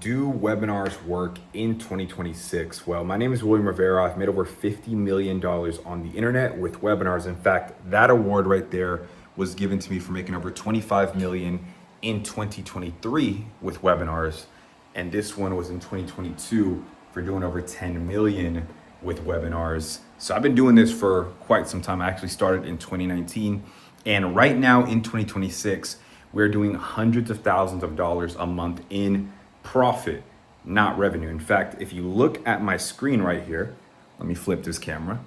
Do webinars work in 2026? Well, my name is William Rivera. I've made over $50 million on the internet with webinars. In fact, that award right there was given to me for making over 25 million in 2023 with webinars. And this one was in 2022 for doing over 10 million with webinars. So I've been doing this for quite some time. I actually started in 2019. And right now in 2026, we're doing hundreds of thousands of dollars a month in profit, not revenue. In fact, if you look at my screen right here, let me flip this camera.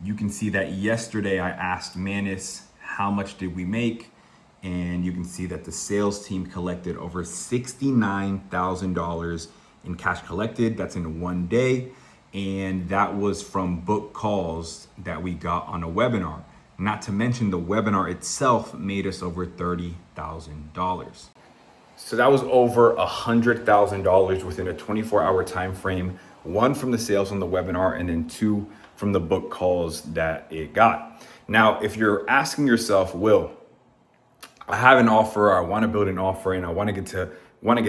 You can see that yesterday I asked Manis, how much did we make? And you can see that the sales team collected over $69,000 in cash collected. That's in one day. And that was from book calls that we got on a webinar. Not to mention the webinar itself made us over $30,000. So that was over $100,000 within a 24-hour time frame, one from the sales on the webinar and then two from the book calls that it got. Now, if you're asking yourself, Will, I have an offer, I want to build an offer and I want to get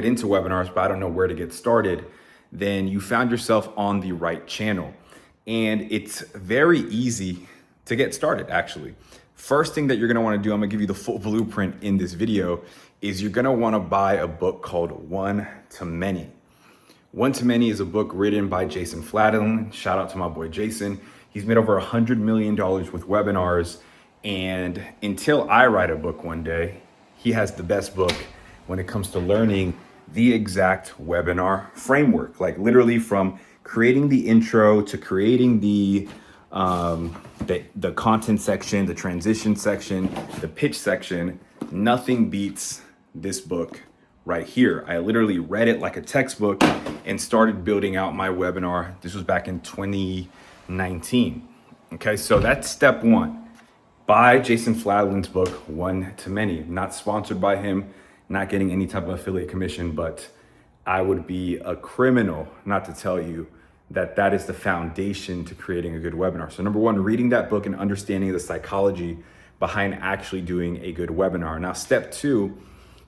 into webinars, but I don't know where to get started, then you found yourself on the right channel. And it's very easy to get started, actually. First thing that you're gonna wanna do, I'm gonna give you the full blueprint in this video, is you're gonna wanna buy a book called One to Many. One to Many is a book written by Jason Fladlien. Shout out to my boy Jason. He's made over $100 million with webinars. And until I write a book one day, he has the best book when it comes to learning the exact webinar framework. Like literally from creating the intro to creating the content section, the transition section, the pitch section, nothing beats this book right here. I literally read it like a textbook and started building out my webinar. This was back in 2019. Okay, so that's step one. Buy Jason Fladlien's book, One to Many. Not sponsored by him, not getting any type of affiliate commission, but I would be a criminal not to tell you that is the foundation to creating a good webinar. So number one, reading that book and understanding the psychology behind actually doing a good webinar. Now, step two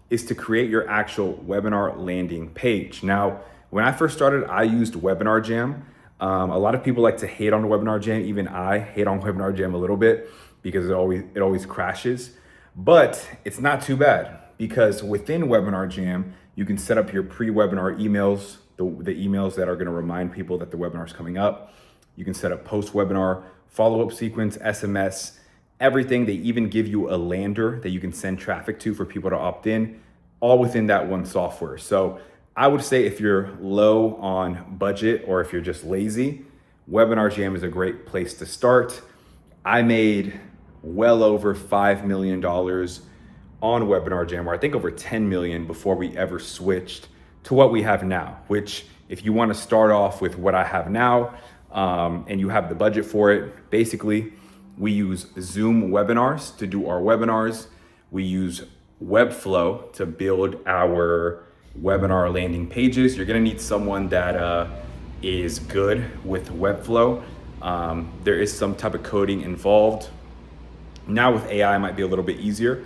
is to create your actual webinar landing page. Now, when I first started, I used Webinar Jam. A lot of people like to hate on Webinar Jam. Even I hate on Webinar Jam a little bit because it always crashes, but it's not too bad because within Webinar Jam, you can set up your pre-webinar emails, the emails that are gonna remind people that the webinar is coming up. You can set up post-webinar, follow-up sequence, SMS, everything. They even give you a lander that you can send traffic to for people to opt in, all within that one software. So I would say if you're low on budget or if you're just lazy, Webinar Jam is a great place to start. I made well over $5 million on Webinar Jam, or I think over 10 million before we ever switched to what we have now, which if you want to start off with what I have now and you have the budget for it, basically we use Zoom webinars to do our webinars. We use Webflow to build our webinar landing pages. You're going to need someone that is good with Webflow. There is some type of coding involved. Now with AI, it might be a little bit easier.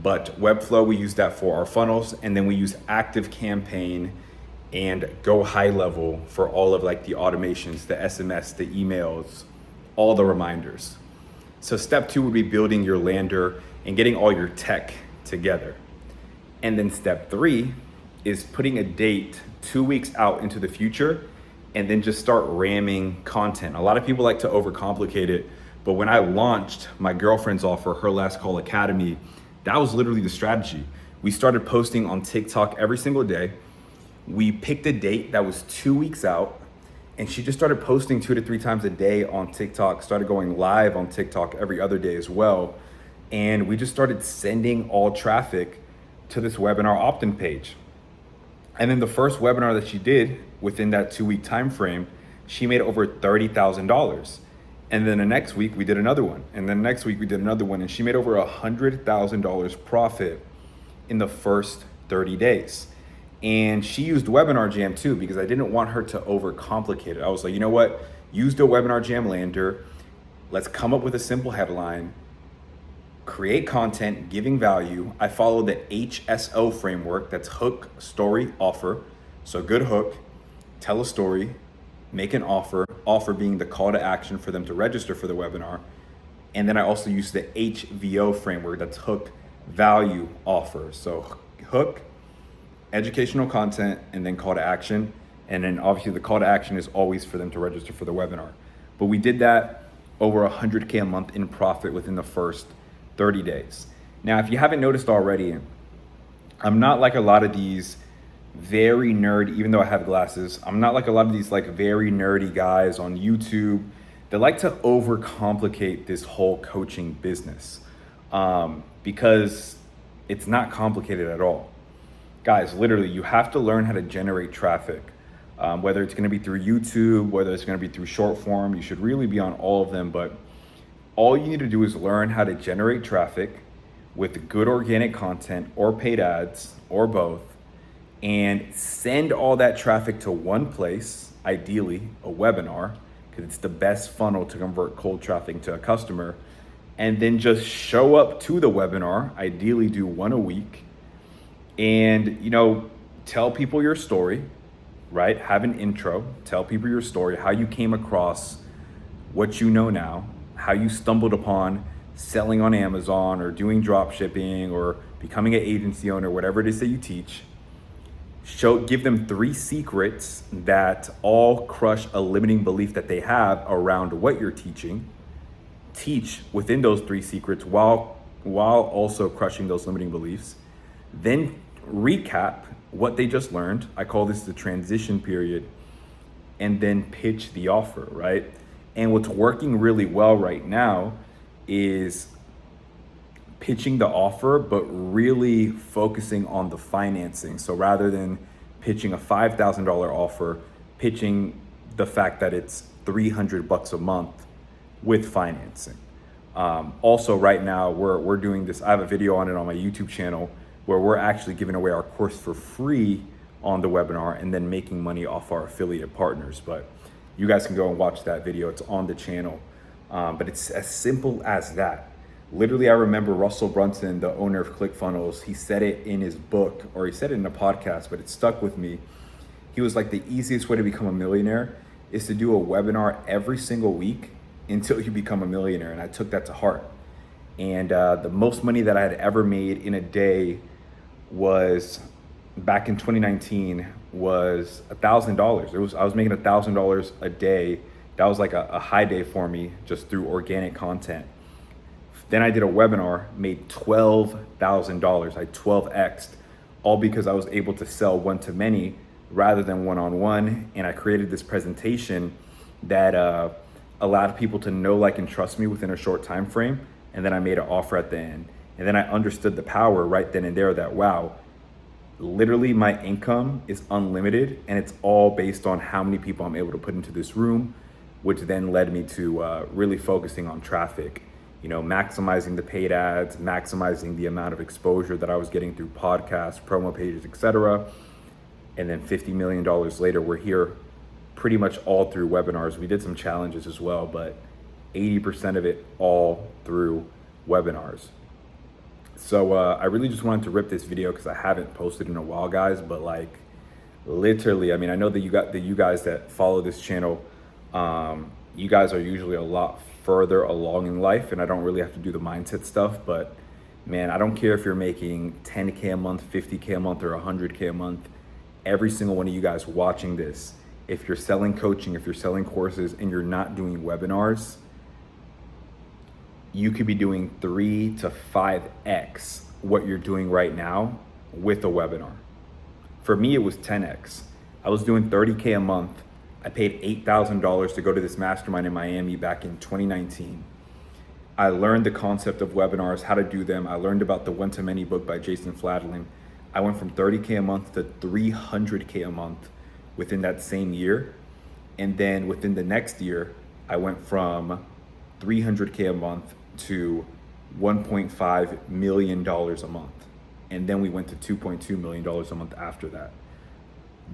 But Webflow, we use that for our funnels, and then we use ActiveCampaign and Go High Level for all of like the automations, the SMS, the emails, all the reminders. So step two would be building your lander and getting all your tech together. And then step three is putting a date 2 weeks out into the future and then just start ramming content. A lot of people like to overcomplicate it, but when I launched my girlfriend's offer, Her Last Call Academy, that was literally the strategy. We started posting on TikTok every single day. We picked a date that was 2 weeks out, and she just started posting 2 to 3 times a day on TikTok, started going live on TikTok every other day as well. And we just started sending all traffic to this webinar opt-in page. And then the first webinar that she did within that 2 week time frame, she made over $30,000. And then the next week we did another one. And then next week we did another one. And she made over $100,000 profit in the first 30 days. And she used Webinar Jam too, because I didn't want her to overcomplicate it. I was like, you know what? Use the Webinar Jam lander. Let's come up with a simple headline, create content, giving value. I follow the HSO framework. That's hook, story, offer. So good hook, tell a story, make an offer being the call to action for them to register for the webinar. And then I also use the HVO framework, that's hook, value, offer. So hook, educational content, and then call to action. And then obviously the call to action is always for them to register for the webinar. But we did that over 100K a month in profit within the first 30 days. Now, if you haven't noticed already, I'm not like a lot of these very nerdy, even though I have glasses, I'm not like a lot of these like very nerdy guys on YouTube that like to overcomplicate this whole coaching business, because it's not complicated at all. Guys, literally, you have to learn how to generate traffic, whether it's gonna be through YouTube, whether it's gonna be through short form. You should really be on all of them, but all you need to do is learn how to generate traffic with good organic content or paid ads or both, and send all that traffic to one place, ideally a webinar, because it's the best funnel to convert cold traffic to a customer. And then just show up to the webinar, ideally do one a week, and tell people your story, right? Have an intro, tell people your story, how you came across what you know now, how you stumbled upon selling on Amazon or doing drop shipping or becoming an agency owner, whatever it is that you teach. Give them 3 secrets that all crush a limiting belief that they have around what you're teaching. Teach within those 3 secrets while also crushing those limiting beliefs. Then recap what they just learned. I call this the transition period. And then pitch the offer, right? And what's working really well right now is pitching the offer, but really focusing on the financing. So rather than pitching a $5,000 offer, pitching the fact that it's $300 a month with financing. Also right now we're doing this, I have a video on it on my YouTube channel where we're actually giving away our course for free on the webinar and then making money off our affiliate partners. But you guys can go and watch that video, it's on the channel. But it's as simple as that. Literally, I remember Russell Brunson, the owner of ClickFunnels, he said it in his book, or he said it in a podcast, but it stuck with me. He was like, the easiest way to become a millionaire is to do a webinar every single week until you become a millionaire. And I took that to heart. And the most money that I had ever made in a day was, back in 2019, was $1,000. I was making $1,000 a day. That was like a high day for me, just through organic content. Then I did a webinar, made $12,000. I 12x'd, all because I was able to sell one-to-many rather than one-on-one. And I created this presentation that allowed people to know, like, and trust me within a short time frame. And then I made an offer at the end. And then I understood the power right then and there that, wow, literally my income is unlimited, and it's all based on how many people I'm able to put into this room, which then led me to really focusing on traffic, maximizing the paid ads, maximizing the amount of exposure that I was getting through podcasts, promo pages, etc. And then $50 million later, we're here pretty much all through webinars. We did some challenges as well, but 80% of it all through webinars. So I really just wanted to rip this video because I haven't posted in a while, guys, but like literally, I mean, I know that you guys that follow this channel, you guys are usually a lot further along in life, and I don't really have to do the mindset stuff. But man, I don't care if you're making 10K a month, 50K a month, or 100K a month. Every single one of you guys watching this, if you're selling coaching, if you're selling courses, and you're not doing webinars, you could be doing 3 to 5x what you're doing right now with a webinar. For me, it was 10x. I was doing 30K a month. I paid $8,000 to go to this mastermind in Miami back in 2019. I learned the concept of webinars, how to do them. I learned about the One-to-Many book by Jason Fladlien. I went from 30K a month to 300K a month within that same year. And then within the next year, I went from 300K a month to $1.5 million a month. And then we went to $2.2 million a month after that.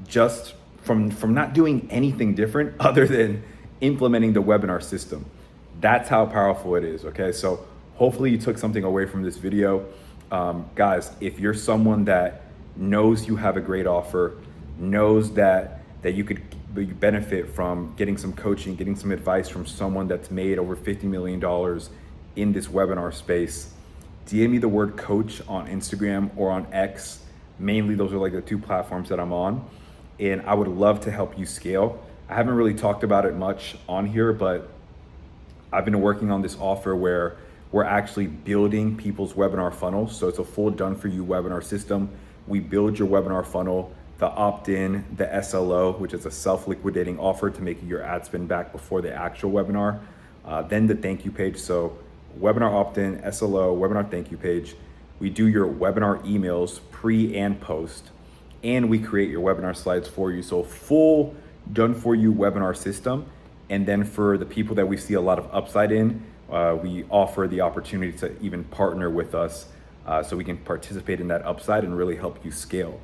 Just from not doing anything different other than implementing the webinar system. That's how powerful it is, okay? So hopefully you took something away from this video. Guys, if you're someone that knows you have a great offer, knows that you could benefit from getting some coaching, getting some advice from someone that's made over $50 million in this webinar space, DM me the word coach on Instagram or on X. Mainly those are like the two platforms that I'm on. And I would love to help you scale. I haven't really talked about it much on here, but I've been working on this offer where we're actually building people's webinar funnels. So it's a full done for you webinar system. We build your webinar funnel, the opt-in, the SLO, which is a self-liquidating offer to make your ad spend back before the actual webinar, then the thank you page. So webinar opt-in, SLO, webinar thank you page. We do your webinar emails pre and post, and we create your webinar slides for you. So full done for you webinar system. And then for the people that we see a lot of upside in, we offer the opportunity to even partner with us so we can participate in that upside and really help you scale.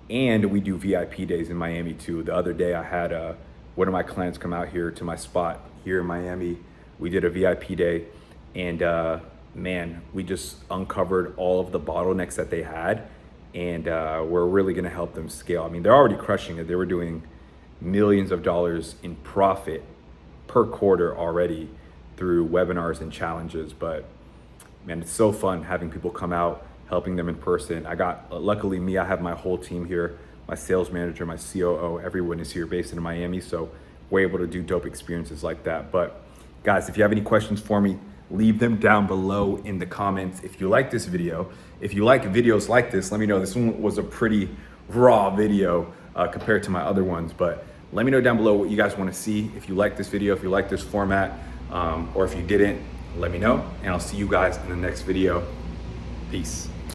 And we do VIP days in Miami too. The other day I had one of my clients come out here to my spot here in Miami. We did a VIP day, and man, we just uncovered all of the bottlenecks that they had, and we're really gonna help them scale. I mean, they're already crushing it. They were doing millions of dollars in profit per quarter already through webinars and challenges. But man, it's so fun having people come out, helping them in person. Luckily me, I have my whole team here, my sales manager, my COO, everyone is here based in Miami. So we're able to do dope experiences like that. But guys, if you have any questions for me, leave them down below in the comments. If you like this video, if you like videos like this, let me know. This one was a pretty raw video compared to my other ones, but let me know down below what you guys want to see. If you like this video, if you like this format, or if you didn't, let me know, and I'll see you guys in the next video. Peace.